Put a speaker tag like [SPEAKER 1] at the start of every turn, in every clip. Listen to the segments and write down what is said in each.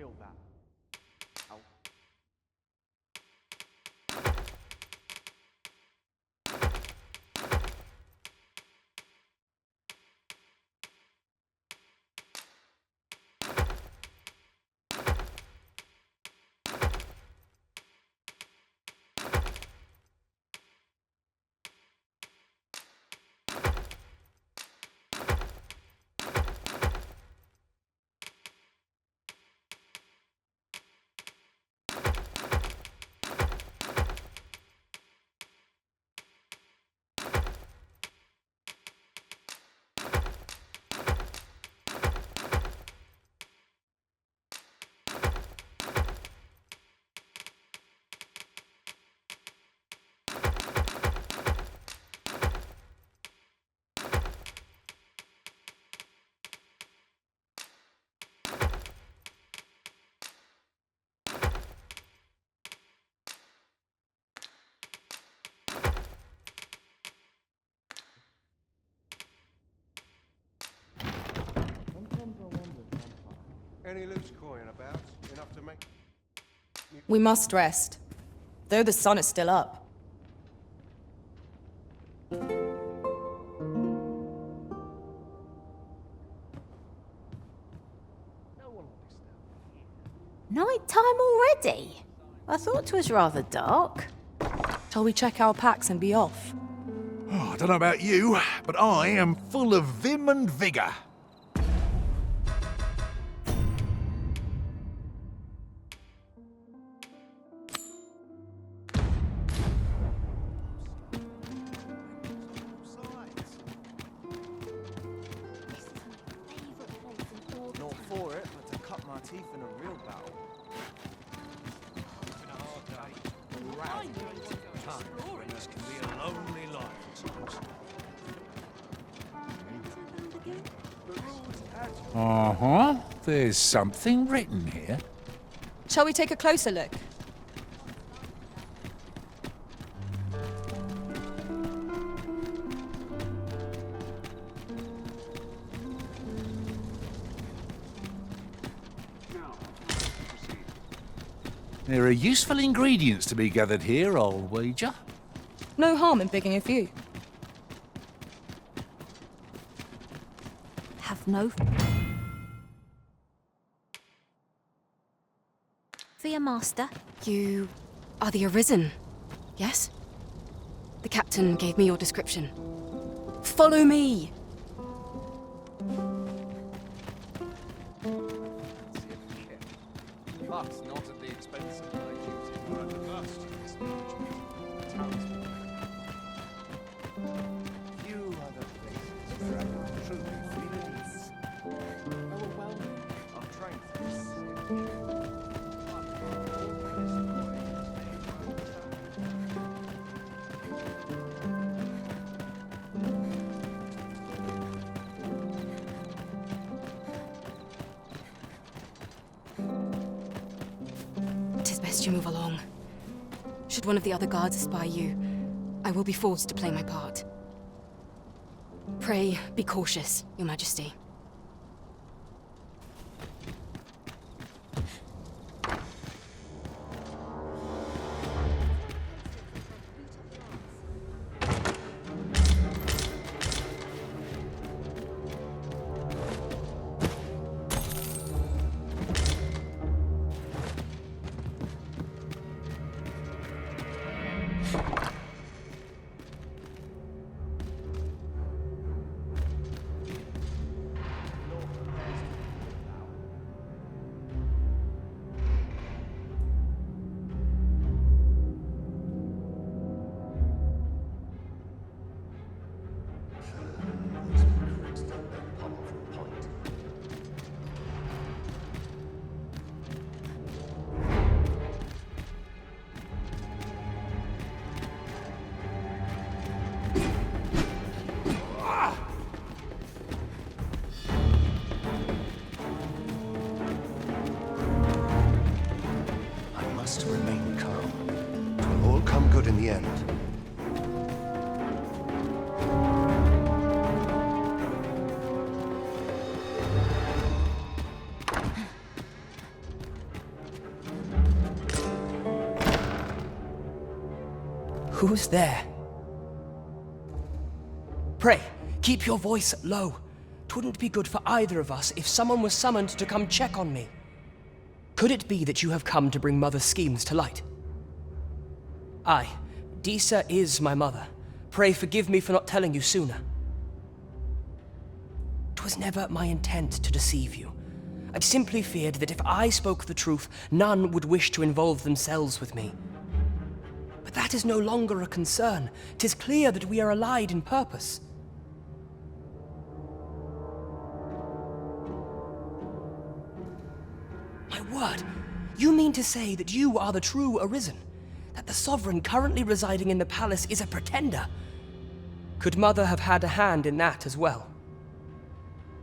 [SPEAKER 1] real battle. Ow. Any loose coin about? Enough to make...
[SPEAKER 2] We must rest, though the sun is still up.
[SPEAKER 3] Night time already? I thought 'twas rather dark.
[SPEAKER 2] Shall we check our packs and be off?
[SPEAKER 4] Oh, I don't know about you, but I am full of vim and vigour.
[SPEAKER 1] Not for it, but to cut my teeth in a real battle. It's been a hard day. This can be a lonely life at times.
[SPEAKER 4] Uh-huh. There's something written here.
[SPEAKER 2] Shall we take a closer look?
[SPEAKER 4] There are useful ingredients to be gathered here, I'll wager.
[SPEAKER 2] No harm in picking a few.
[SPEAKER 3] Have no fear, Master.
[SPEAKER 5] You are the Arisen, yes? The captain gave me your description. Follow me!
[SPEAKER 1] But not at the expense of my duty. I'm averse to this townsman. Few other places where I can truly feel at ease. Overwhelming are trained for this.
[SPEAKER 5] Tis best you move along. Should one of the other guards espy you, I will be forced to play my part. Pray, be cautious, Your Majesty.
[SPEAKER 6] Who's there? Pray, keep your voice low. 'Twouldn't be good for either of us if someone was summoned to come check on me. Could it be that you have come to bring Mother's schemes to light? Aye, Disa is my mother. Pray forgive me for not telling you sooner. 'Twas never my intent to deceive you. I'd simply feared that if I spoke the truth, none would wish to involve themselves with me. But that is no longer a concern. 'Tis clear that we are allied in purpose. My word, you mean to say that you are the true Arisen? That the Sovereign currently residing in the palace is a pretender? Could Mother have had a hand in that as well?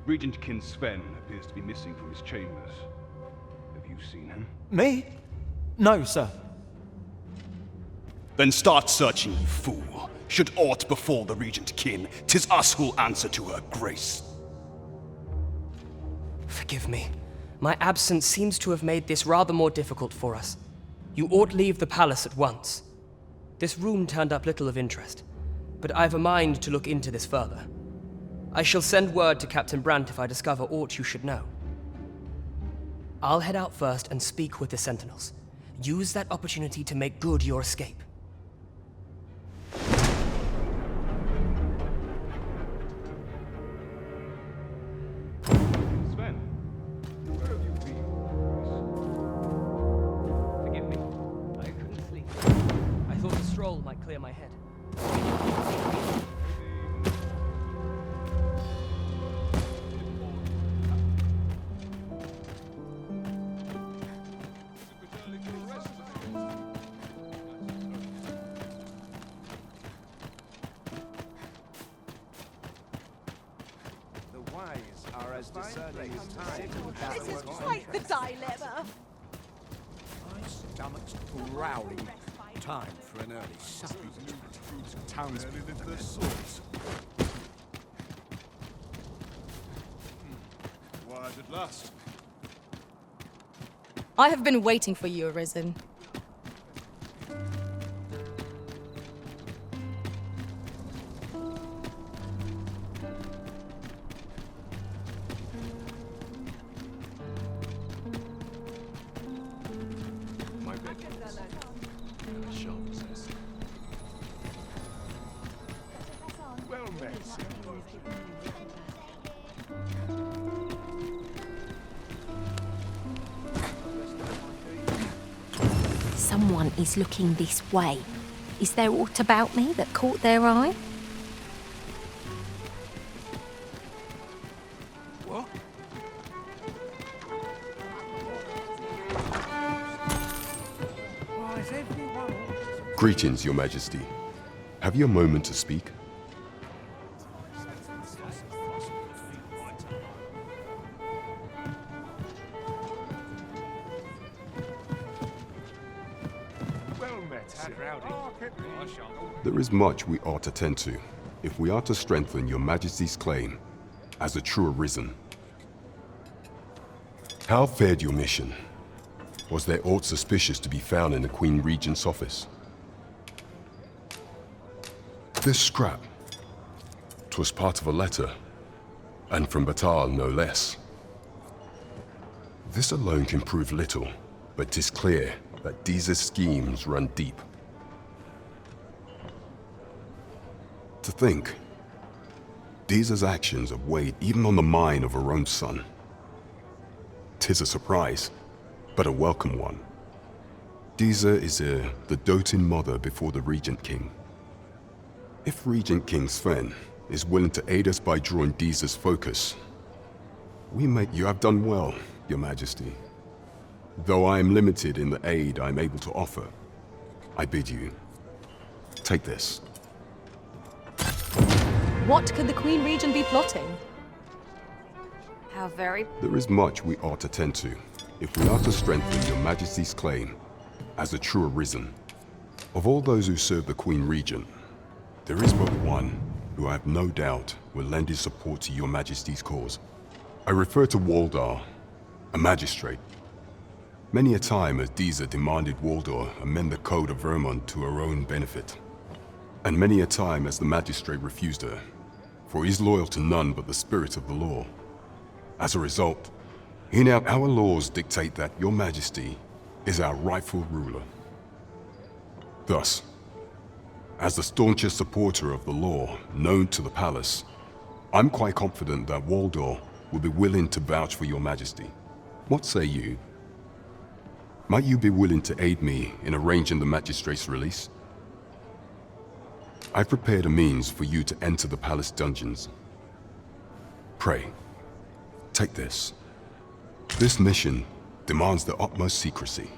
[SPEAKER 7] Regent Kin Sven appears to be missing from his chambers. Have you seen him?
[SPEAKER 8] Me? No, sir.
[SPEAKER 7] Then start searching, you fool. Should aught befall the Regent Kin, 'tis us who'll answer to her grace.
[SPEAKER 6] Forgive me. My absence seems to have made this rather more difficult for us. You ought leave the palace at once. This room turned up little of interest, but I've a mind to look into this further. I shall send word to Captain Brandt if I discover aught you should know. I'll head out first and speak with the Sentinels. Use that opportunity to make good your escape.
[SPEAKER 7] Sven, where have you been?
[SPEAKER 6] Forgive me. I couldn't sleep. I thought a stroll might clear my head.
[SPEAKER 1] The wise are as discerning as time.
[SPEAKER 9] This is quite the dilemma.
[SPEAKER 4] My stomach's growling. Time for an early supplement. Townspeople and their swords. Wise at last.
[SPEAKER 2] I have been waiting for you, Arisen.
[SPEAKER 4] My bed and a sharp assess. Well met.
[SPEAKER 3] Someone is looking this way. Is there aught about me that caught their eye?
[SPEAKER 4] What?
[SPEAKER 1] Why is everyone always
[SPEAKER 10] Greetings, Your Majesty. Have you a moment to speak?
[SPEAKER 1] well met, sir?
[SPEAKER 10] There is much we ought to tend to if we are to strengthen Your Majesty's claim as a true Arisen. How fared your mission? Was there aught suspicious to be found in the Queen Regent's office? This scrap. 'Twas part of a letter, and from Batal no less. This alone can prove little, but 'tis clear that Disa's schemes run deep. To think, Disa's actions have weighed even on the mind of her own son. 'Tis a surprise, but a welcome one. Disa is the doting mother before the Regent King. If Regent King Sven is willing to aid us by drawing Disa's focus, you have done well, Your Majesty. Though I am limited in the aid I'm able to offer, I bid you, take this.
[SPEAKER 2] What could the Queen Regent be plotting?
[SPEAKER 3] How very...
[SPEAKER 10] There is much we ought to tend to if we are to strengthen Your Majesty's claim as a true Arisen. Of all those who serve the Queen Regent, there is but one who I have no doubt will lend his support to Your Majesty's cause. I refer to Waldar, a magistrate. Many a time has Disa demanded Waldar amend the Code of Vermont to her own benefit. And many a time has the magistrate refused her, for he is loyal to none but the spirit of the law. As a result, our laws dictate that your majesty is our rightful ruler. Thus, as the staunchest supporter of the law known to the palace, I'm quite confident that Waldor will be willing to vouch for your majesty. What say you? Might you be willing to aid me in arranging the magistrate's release? I've prepared a means for you to enter the palace dungeons. Pray, take this. This mission demands the utmost secrecy.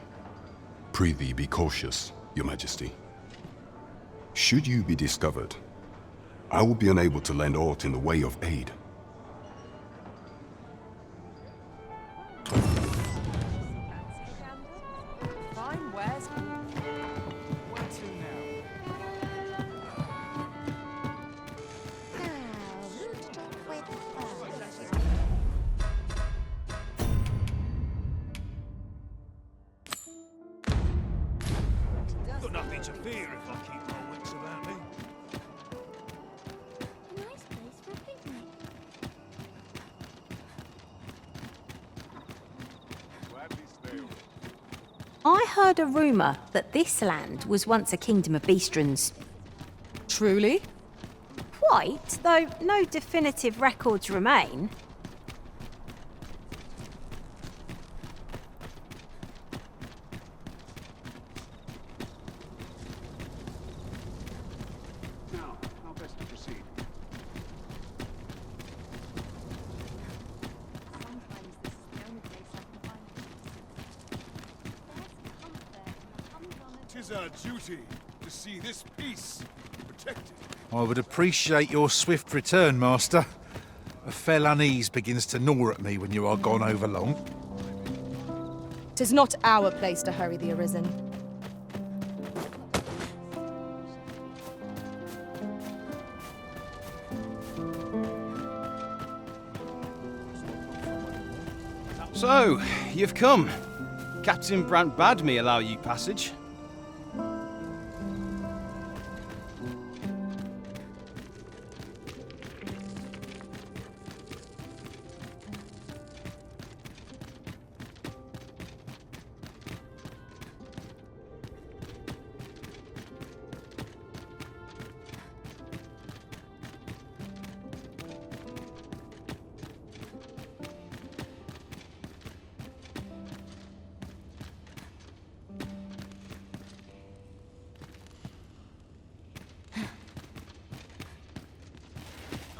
[SPEAKER 10] Prithee be cautious, your majesty. Should you be discovered, I will be unable to lend aught in the way of aid.
[SPEAKER 1] Fine, where to now?
[SPEAKER 4] Got nothing to fear if I keep my wits about me.
[SPEAKER 3] Nice place for a picnic. I heard a rumour that this land was once a kingdom of beastrons.
[SPEAKER 2] Truly?
[SPEAKER 3] Quite, though no definitive records remain.
[SPEAKER 7] Now, how best to proceed?
[SPEAKER 4] Tis our duty to see this peace protected.
[SPEAKER 11] I would appreciate your swift return, Master. A fell unease begins to gnaw at me when you are gone over long.
[SPEAKER 2] 'Tis not our place to hurry the Arisen.
[SPEAKER 12] So, you've come. Captain Brant bade me allow you passage.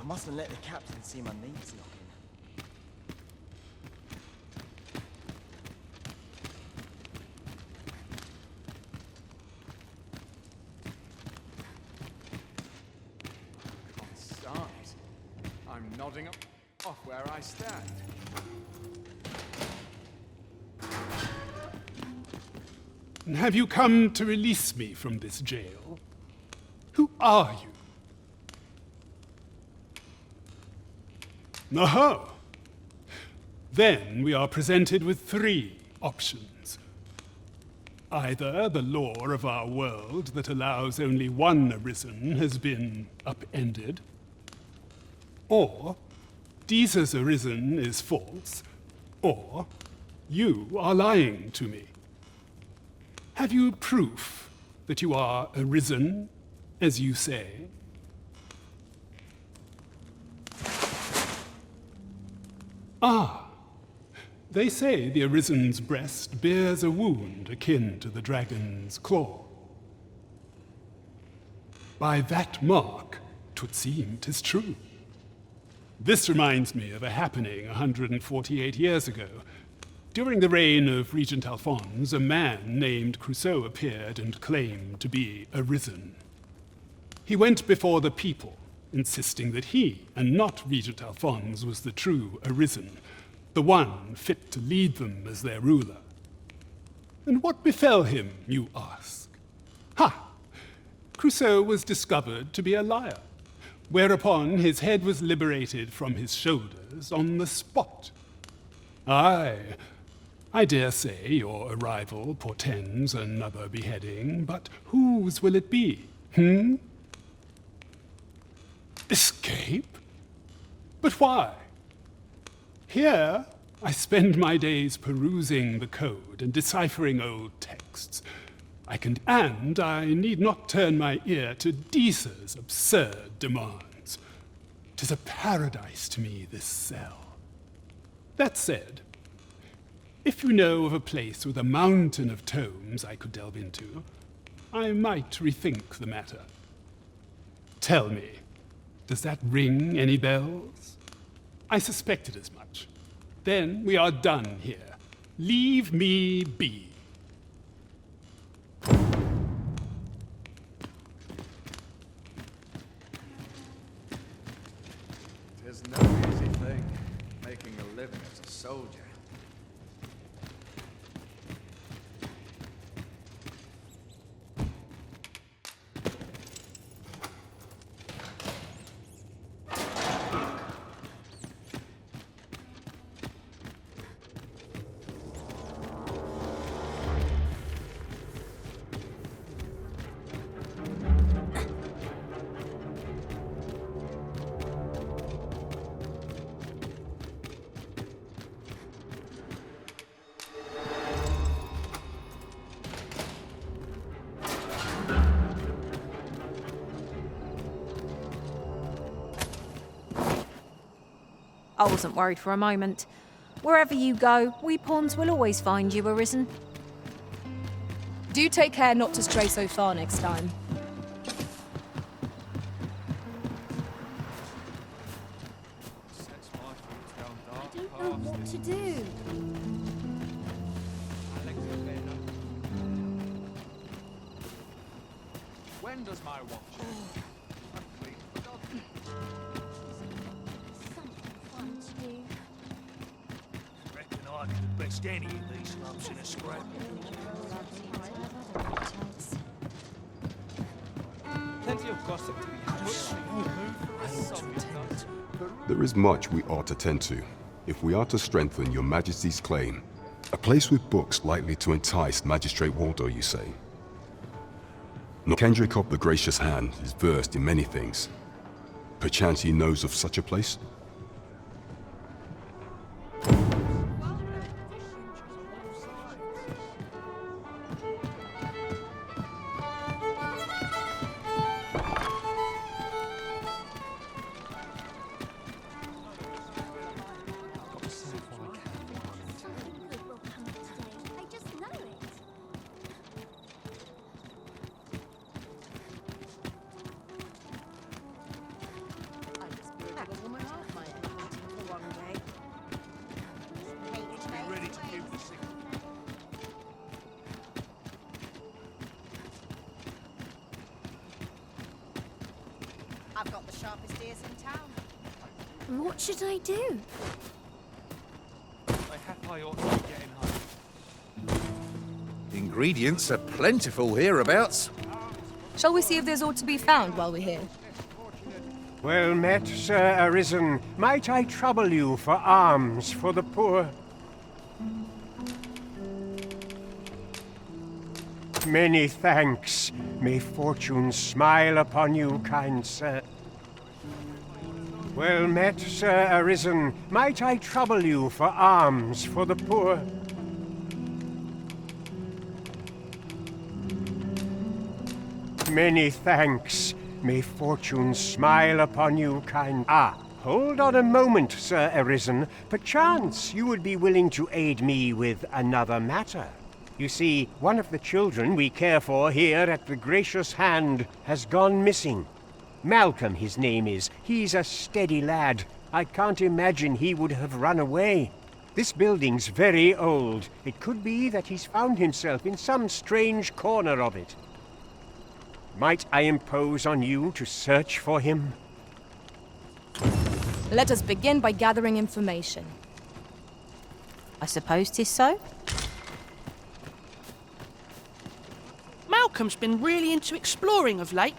[SPEAKER 1] I mustn't let the captain see my knees knocking.
[SPEAKER 4] Stars. I'm nodding off where I stand.
[SPEAKER 13] Have you come to release me from this jail? Who are you? Aha! Then we are presented with three options. Either the law of our world that allows only one Arisen has been upended, or Deeza's Arisen is false, or you are lying to me. Have you proof that you are Arisen, as you say? Ah, they say the Arisen's breast bears a wound akin to the dragon's claw. By that mark, 'twould seem 'tis true. This reminds me of a happening 148 years ago. During the reign of Regent Alphonse, a man named Crusoe appeared and claimed to be Arisen. He went before the people, insisting that he, and not Regent Alphonse, was the true Arisen, the one fit to lead them as their ruler. And what befell him, you ask? Ha! Crusoe was discovered to be a liar, whereupon his head was liberated from his shoulders on the spot. Aye, I dare say your arrival portends another beheading, but whose will it be, Escape? But why? Here, I spend my days perusing the code and deciphering old texts. And I need not turn my ear to Disa's absurd demands. 'Tis a paradise to me, this cell. That said, if you know of a place with a mountain of tomes I could delve into, I might rethink the matter. Tell me, does that ring any bells? I suspected as much. Then we are done here. Leave me be.
[SPEAKER 1] Tis no easy thing, making a living as a soldier.
[SPEAKER 3] I wasn't worried for a moment. Wherever you go, we pawns will always find you, Arisen.
[SPEAKER 2] Do take care not to stray so far next time.
[SPEAKER 9] I don't know what to do.
[SPEAKER 1] When does my watch end? I've clean forgotten.
[SPEAKER 9] Something fun to do.
[SPEAKER 14] Reckon I could best any of these lumps in a scrap.
[SPEAKER 1] Plenty of gossip to be had.
[SPEAKER 10] There is much we ought to tend to, if we are to strengthen your majesty's claim. A place with books likely to entice Magistrate Waldo, you say? Nor Kendrick of the Gracious Hand is versed in many things. Perchance he knows of such a place?
[SPEAKER 9] I just know it. I just blew a woman off my own for one day.
[SPEAKER 14] Be ready to give the signal.
[SPEAKER 9] I've got the sharpest ears in town.
[SPEAKER 3] What should I do?
[SPEAKER 1] I ought to be getting home.
[SPEAKER 11] Ingredients are plentiful hereabouts.
[SPEAKER 2] Shall we see if there's aught to be found while we're here?
[SPEAKER 15] Well met, Sir Arisen. Might I trouble you for alms for the poor? Many thanks. May fortune smile upon you, kind sir. Well met, Sir Arisen. Might I trouble you for alms for the poor? Many thanks. May fortune smile upon you, kind... Ah, hold on a moment, Sir Arisen. Perchance you would be willing to aid me with another matter. You see, one of the children we care for here at the Gracious Hand has gone missing. Malcolm, his name is. He's a steady lad. I can't imagine he would have run away. This building's very old. It could be that he's found himself in some strange corner of it. Might I impose on you to search for him?
[SPEAKER 2] Let us begin by gathering information.
[SPEAKER 3] I suppose 'tis so.
[SPEAKER 16] Malcolm's been really into exploring of late.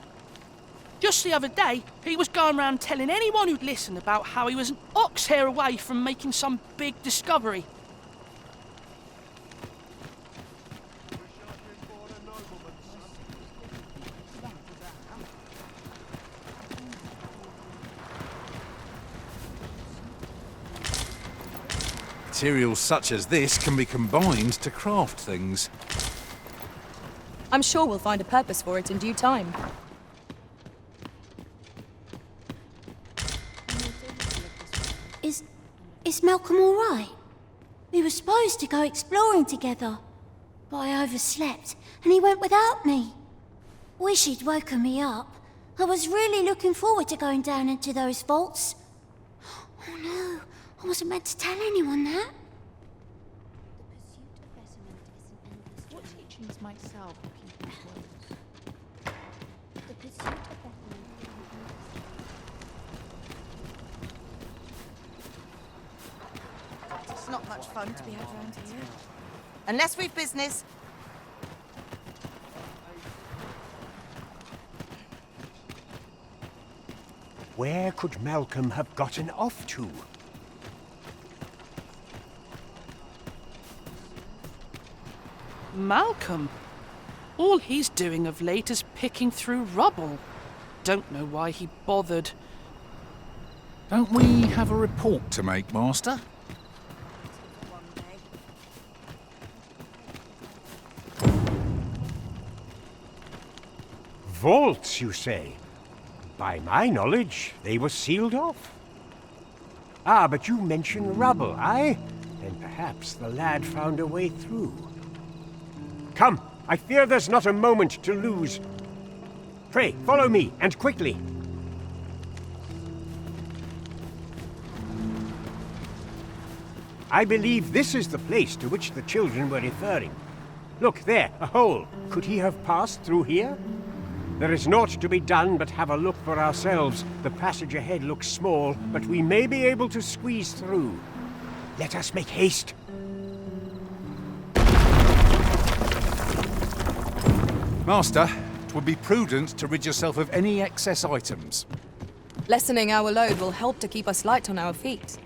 [SPEAKER 16] Just the other day, he was going around telling anyone who'd listen about how he was an ox hair away from making some big discovery.
[SPEAKER 11] Materials such as this can be combined to craft things.
[SPEAKER 2] I'm sure we'll find a purpose for it in due time.
[SPEAKER 17] Is Malcolm all right? We were supposed to go exploring together, but I overslept and he went without me. Wish he'd woken me up. I was really looking forward to going down into those vaults. Oh no, I wasn't meant to tell anyone that.
[SPEAKER 9] What teachings might salve the people's woes? The pursuit of
[SPEAKER 18] It's not much fun to be out around here. Unless we've business.
[SPEAKER 15] Where could Malcolm have gotten off to?
[SPEAKER 16] Malcolm? All he's doing of late is picking through rubble. Don't know why he bothered.
[SPEAKER 11] Don't we have a report to make, Master?
[SPEAKER 15] Vaults, you say? By my knowledge, they were sealed off. Ah, but you mention rubble, aye? Then perhaps the lad found a way through. Come, I fear there's not a moment to lose. Pray, follow me, and quickly. I believe this is the place to which the children were referring. Look, there, a hole. Could he have passed through here? There is naught to be done but have a look for ourselves. The passage ahead looks small, but we may be able to squeeze through. Let us make haste.
[SPEAKER 11] Master, it would be prudent to rid yourself of any excess items.
[SPEAKER 2] Lessening our load will help to keep us light on our feet.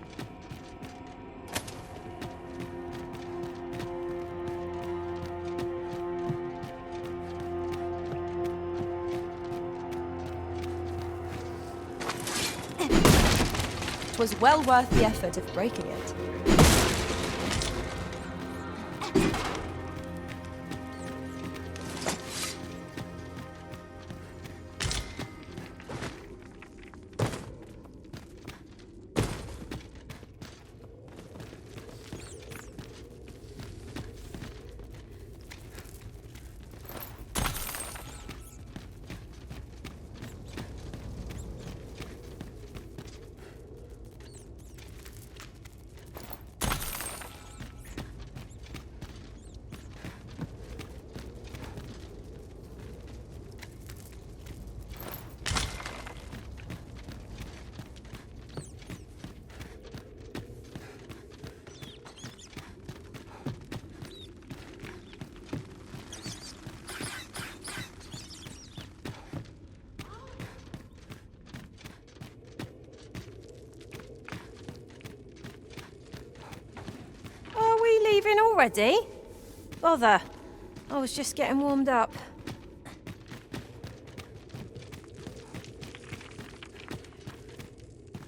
[SPEAKER 2] It was well worth the effort of breaking it.
[SPEAKER 3] Leaving already? Bother. I was just getting warmed up.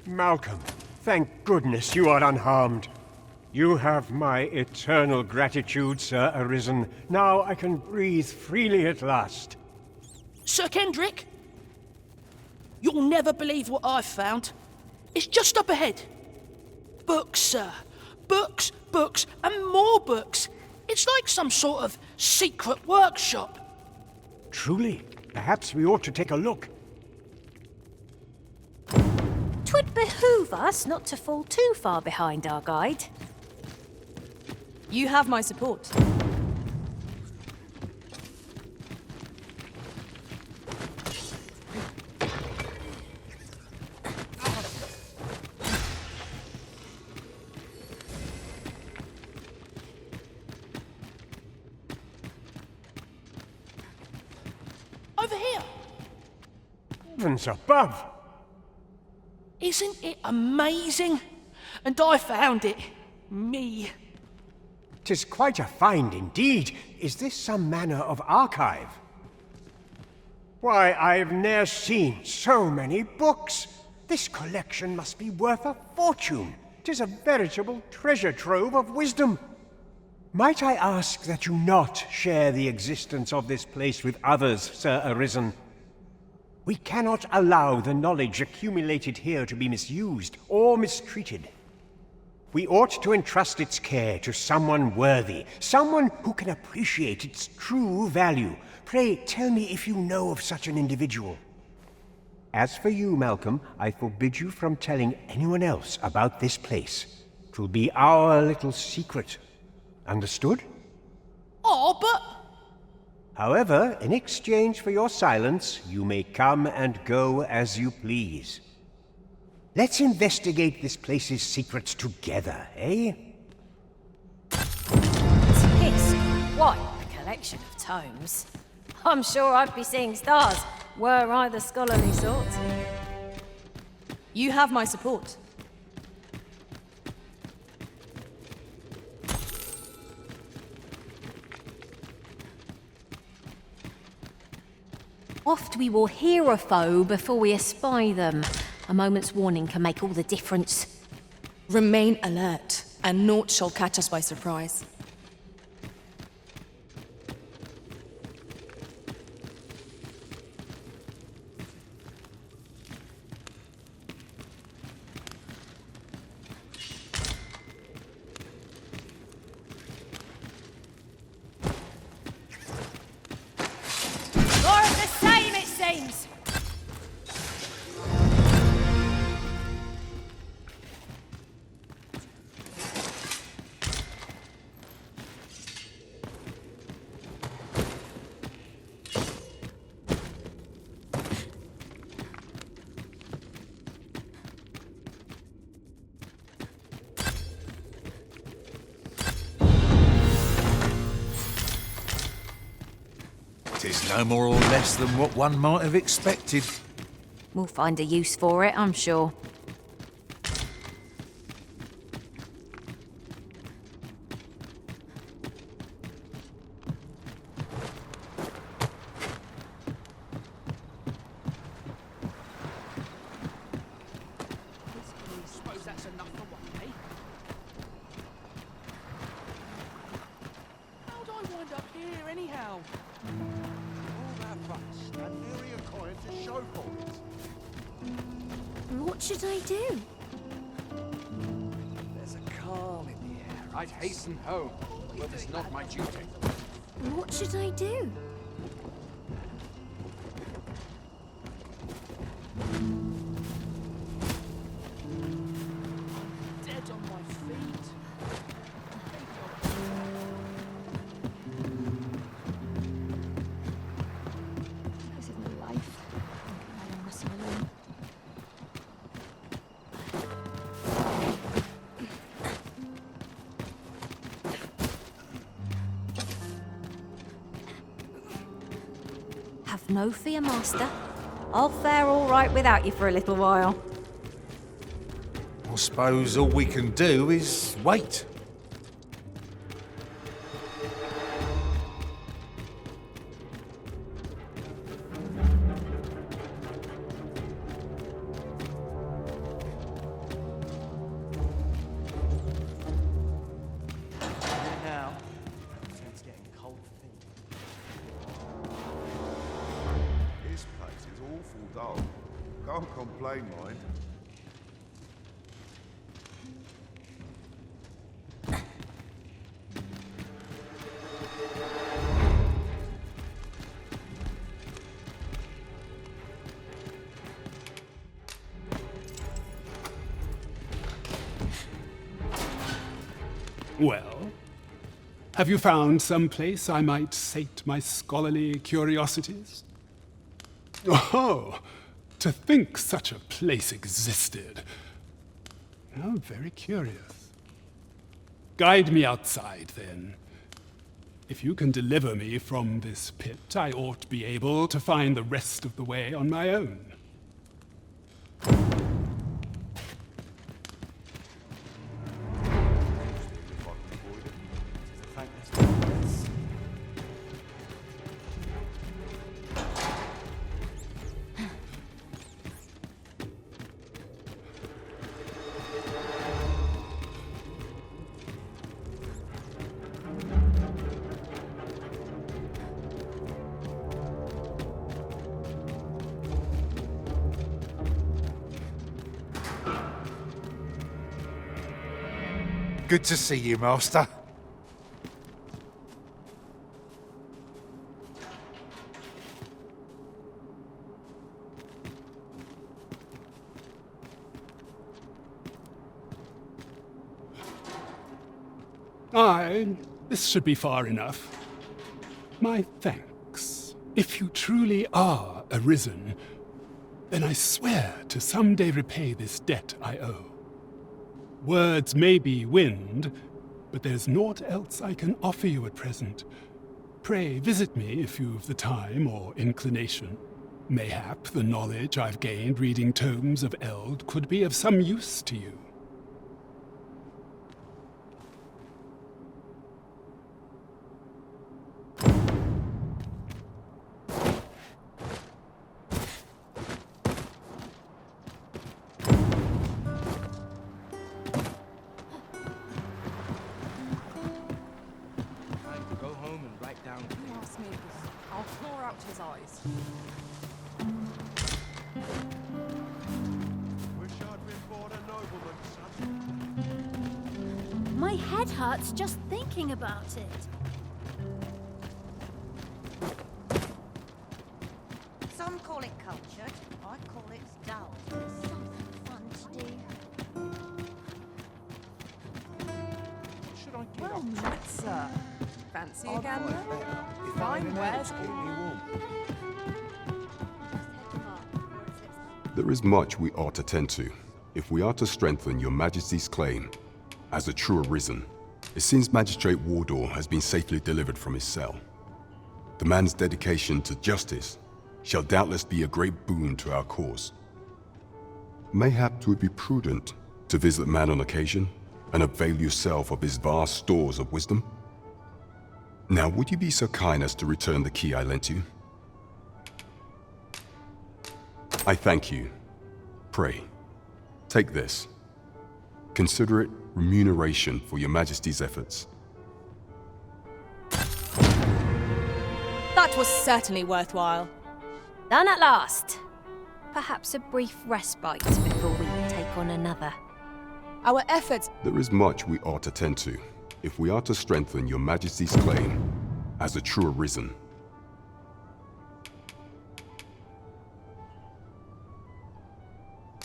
[SPEAKER 15] Malcolm, thank goodness you are unharmed. You have my eternal gratitude, Sir Arisen. Now I can breathe freely at last.
[SPEAKER 16] Sir Kendrick? You'll never believe what I've found. It's just up ahead. Books, sir. Books, books, and more books. It's like some sort of secret workshop.
[SPEAKER 15] Truly, perhaps we ought to take a look.
[SPEAKER 3] 'Twould behoove us not to fall too far behind our guide.
[SPEAKER 2] You have my support.
[SPEAKER 16] Over here.
[SPEAKER 15] Heavens above!
[SPEAKER 16] Isn't it amazing? And I found it. Me.
[SPEAKER 15] 'Tis quite a find indeed. Is this some manner of archive? Why, I've ne'er seen so many books. This collection must be worth a fortune. 'Tis a veritable treasure trove of wisdom. Might I ask that you not share the existence of this place with others, Sir Arisen? We cannot allow the knowledge accumulated here to be misused or mistreated. We ought to entrust its care to someone worthy, someone who can appreciate its true value. Pray tell me if you know of such an individual. As for you, Malcolm, I forbid you from telling anyone else about this place. 'Twill be our little secret. Understood?
[SPEAKER 16] Oh, but...
[SPEAKER 15] However, in exchange for your silence, you may come and go as you please. Let's investigate this place's secrets together, eh?
[SPEAKER 3] Tisk, what a collection of tomes. I'm sure I'd be seeing stars, were I the scholarly sort.
[SPEAKER 2] You have my support.
[SPEAKER 3] Oft we will hear a foe before we espy them. A moment's warning can make all the difference.
[SPEAKER 2] Remain alert, and naught shall catch us by surprise.
[SPEAKER 3] More of the same, it seems.
[SPEAKER 11] Tis no more or less than what one might have expected.
[SPEAKER 3] We'll find a use for it, I'm sure.
[SPEAKER 16] Suppose that's enough for one, eh? How'd I wind up here, anyhow?
[SPEAKER 4] All that fuss, and nearly a coin to show for it.
[SPEAKER 17] What should I do?
[SPEAKER 4] There's a calm in the air. I'd hasten home, but it's not my duty.
[SPEAKER 17] What should I do?
[SPEAKER 16] Dead on my feet.
[SPEAKER 9] This isn't life. I am asylum.
[SPEAKER 3] Have no fear, Master. I'll fare all right without you for a little while.
[SPEAKER 11] I suppose all we can do is wait.
[SPEAKER 1] Now, it's getting cold feet.
[SPEAKER 19] This place is awful dull. Can't complain, mind.
[SPEAKER 13] Well, have you found some place I might sate my scholarly curiosities? Oh, to think such a place existed. How very curious. Guide me outside, then. If you can deliver me from this pit, I ought to be able to find the rest of the way on my own.
[SPEAKER 11] Good to see you, Master.
[SPEAKER 13] Aye, this should be far enough. My thanks. If you truly are arisen, then I swear to someday repay this debt I owe. Words may be wind, but there's naught else I can offer you at present. Pray visit me if you've the time or inclination. Mayhap the knowledge I've gained reading tomes of Eld could be of some use to you.
[SPEAKER 6] Go home and write down things.
[SPEAKER 2] I'll claw out his eyes.
[SPEAKER 19] Wish I'd been born a nobleman, son.
[SPEAKER 17] My head hurts just thinking about it.
[SPEAKER 18] Some call it cultured, I call it dull.
[SPEAKER 17] Something fun to do.
[SPEAKER 19] Should I get
[SPEAKER 2] Well
[SPEAKER 19] up?
[SPEAKER 2] met, sir. Fancy a
[SPEAKER 19] I'd
[SPEAKER 2] gander?
[SPEAKER 19] like better if
[SPEAKER 2] Fine
[SPEAKER 19] I had
[SPEAKER 2] wares.
[SPEAKER 19] to keep me warm.
[SPEAKER 10] There is much we ought to tend to, if we are to strengthen your Majesty's claim as a true arisen. It seems Magistrate Wardor has been safely delivered from his cell. The man's dedication to justice shall doubtless be a great boon to our cause. Mayhap it would be prudent to visit the man on occasion and avail yourself of his vast stores of wisdom. Now, would you be so kind as to return the key I lent you? I thank you. Pray, take this. Consider it remuneration for your Majesty's efforts.
[SPEAKER 2] That was certainly worthwhile.
[SPEAKER 3] Done at last. Perhaps a brief respite before we take on another.
[SPEAKER 2] Our efforts...
[SPEAKER 10] There is much we ought to tend to, if we are to strengthen your Majesty's claim as a true arisen.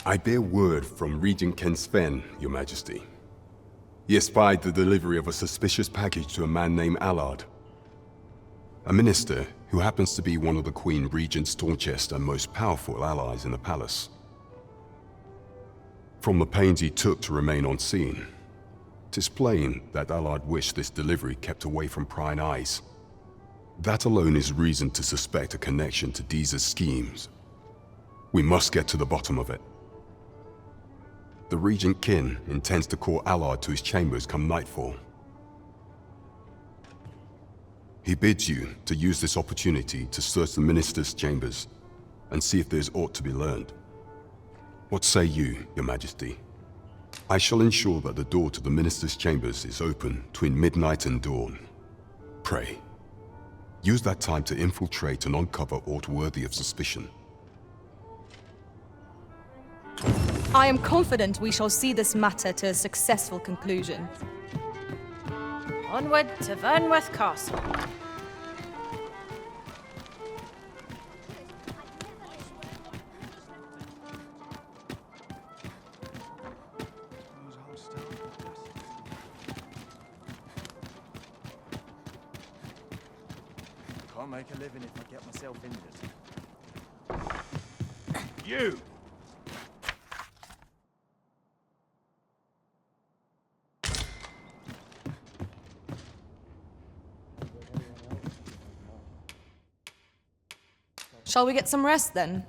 [SPEAKER 10] I bear word from Regent Ken Sven, your Majesty. He espied the delivery of a suspicious package to a man named Allard, a minister who happens to be one of the Queen Regent's staunchest and most powerful allies in the palace. From the pains he took to remain on scene, 'tis plain that Allard wished this delivery kept away from prying eyes. That alone is reason to suspect a connection to Deeza's schemes. We must get to the bottom of it. The Regent Kin intends to call Allard to his chambers come nightfall. He bids you to use this opportunity to search the minister's chambers and see if there's aught to be learned. What say you, your Majesty? I shall ensure that the door to the minister's chambers is open between midnight and dawn. Pray, use that time to infiltrate and uncover aught worthy of suspicion.
[SPEAKER 2] I am confident we shall see this matter to a successful conclusion.
[SPEAKER 3] Onward to Vernworth Castle.
[SPEAKER 1] Can't make a living if I get myself injured.
[SPEAKER 19] You!
[SPEAKER 2] Shall we get some rest then?